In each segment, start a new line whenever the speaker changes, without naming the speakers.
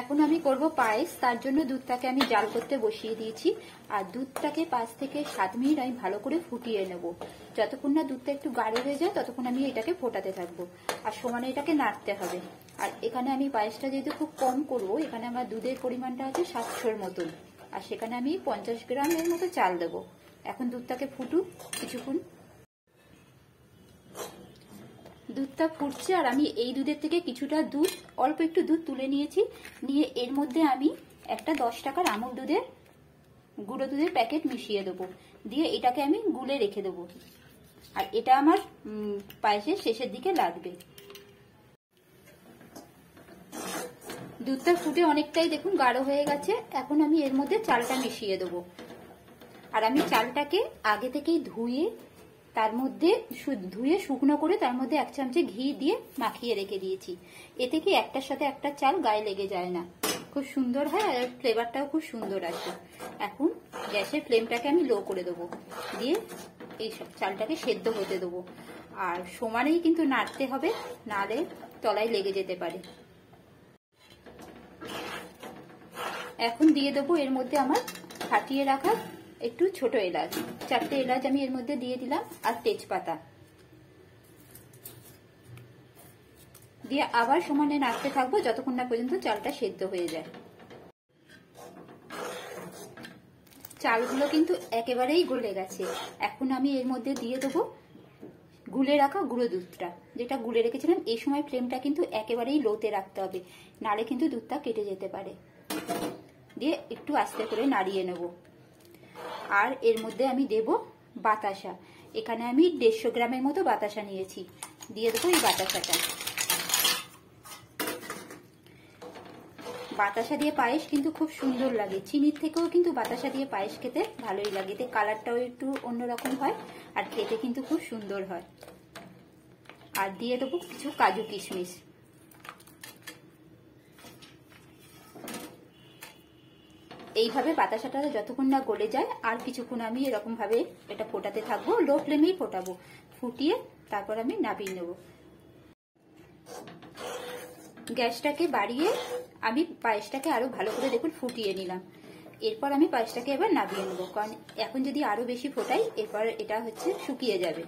এখন আমি করব পায়েস। তার জন্য দুধটাকে আমি জাল করতে বসিয়ে দিয়েছি, আর দুধটাকে 5 থেকে 7 মিনিট আমি ভালো করে ফুটিয়ে নেব। যতক্ষণ না দুধটা একটু গাঢ় হয়ে যায় ততক্ষণ আমি এটাকে ফোটাতে থাকবো, আর সমানে এটাকে নাড়তে হবে। আর এখানে আমি পায়েসটা যেহেতু খুব কম করব, এখানে আমার দুধের পরিমাণটা আছে 700-র মতন, আর সেখানে আমি 50 গ্রামের মতো চাল দেবো। এখন দুধটাকে ফুটুক কিছুক্ষণ। দুধটা ফুটছে, আর আমি এই দুধের থেকে কিছুটা দুধ, অল্প একটু দুধ তুলে নিয়েছি। নিয়ে এর মধ্যে আমি একটা 10 টাকার আমুল দুধের গুঁড়ো দুধের প্যাকেট মিশিয়ে দেবো। দিয়ে এটাকে আমি গুলে রেখে দেবো, আর এটা আমার পায়েসের শেষের দিকে লাগবে। দুধটা ফুটে অনেকটাই দেখুন গাঢ় হয়ে গেছে। এখন আমি এর মধ্যে চালটা মিশিয়ে দেবো, আর আমি চালটাকে আগে থেকেই ধুয়ে শুকনো করে তার মধ্যে 1 চামচে ঘি দিয়ে মাখিয়ে রেখে দিয়েছি। এতে কি একটার সাথে একটা চাল গায়ে লেগে যায় না, খুব সুন্দর হয়, আর ফ্লেভারটাও খুব সুন্দর আসে। এখন গ্যাসের ফ্লেমটাকে আমি লো করে দেবো, দিয়ে এই সব চালটাকে সেদ্ধ হতে দেবো। আর সমানেই কিন্তু নাড়তে হবে, নাড়লে তলায় লেগে যেতে পারে। এখন দিয়ে দেবো এর মধ্যে আমার ফাটিয়ে রাখা একটু ছোট এলাচ, 4টে এলাচ আমি এর মধ্যে দিয়ে দিলাম, আর তেজপাতা দিয়ে আবার সমানে নাড়তে থাকবো যতক্ষণ না পর্যন্ত চালটা সেদ্ধ হয়ে যায়। চালগুলো কিন্তু একেবারেই গলে গেছে। এখন আমি এর মধ্যে দিয়ে দেবো গুলে রাখা গুঁড়ো দুধটা, যেটা গুলে রেখেছিলাম। এই সময় ফ্লেমটা কিন্তু একেবারেই লোতে রাখতে হবে, নালে কিন্তু দুধটা কেটে যেতে পারে। দিয়ে একটু আস্তে করে নাড়িয়ে নেব। আর এর মধ্যে আমি দেব বাতাসা। এখানে আমি 150 গ্রামের মতো বাতাসা নিয়েছি, দিয়ে দেবো এই বাতাসাটা। বাতাসা দিয়ে পায়েস কিন্তু খুব সুন্দর লাগে, চিনির থেকেও কিন্তু বাতাসা দিয়ে পায়েস খেতে ভালোই লাগে। এতে কালারটাও একটু অন্যরকম হয়, আর খেতে কিন্তু খুব সুন্দর হয়। আর দিয়ে দেবো কিছু কাজু কিশমিশ। এইভাবে বাতাসাটা যতক্ষণ না গলে যায় আর কিছুক্ষণ আমি এরকম ভাবে এটা ফোটাতে থাকবো, লো ফ্লেমেই ফোটাবো। ফুটিয়ে তারপর আমি নামিয়ে নেব। গ্যাসটাকে বাড়িয়ে আমি পায়েসটাকে আরো ভালো করে দেখুন ফুটিয়ে নিলাম। এরপর আমি পায়েসটাকে এবার নামিয়ে নেবো, কারণ এখন যদি আরো বেশি ফোটাই এরপর এটা শুকিয়ে যাবে।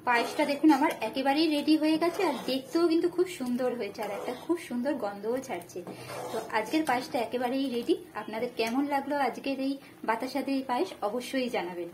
পায়েসটা দেখুন আমার একেবারেই রেডি হয়ে গেছে, আর দেখতেও কিন্তু খুব সুন্দর হয়েছে, আর একটা খুব সুন্দর গন্ধও ছাড়ছে। তো আজকের পায়েসটা একেবারেই রেডি। আপনাদের কেমন লাগলো আজকের এই বাতাসা দিয়ে পায়েস অবশ্যই জানাবেন।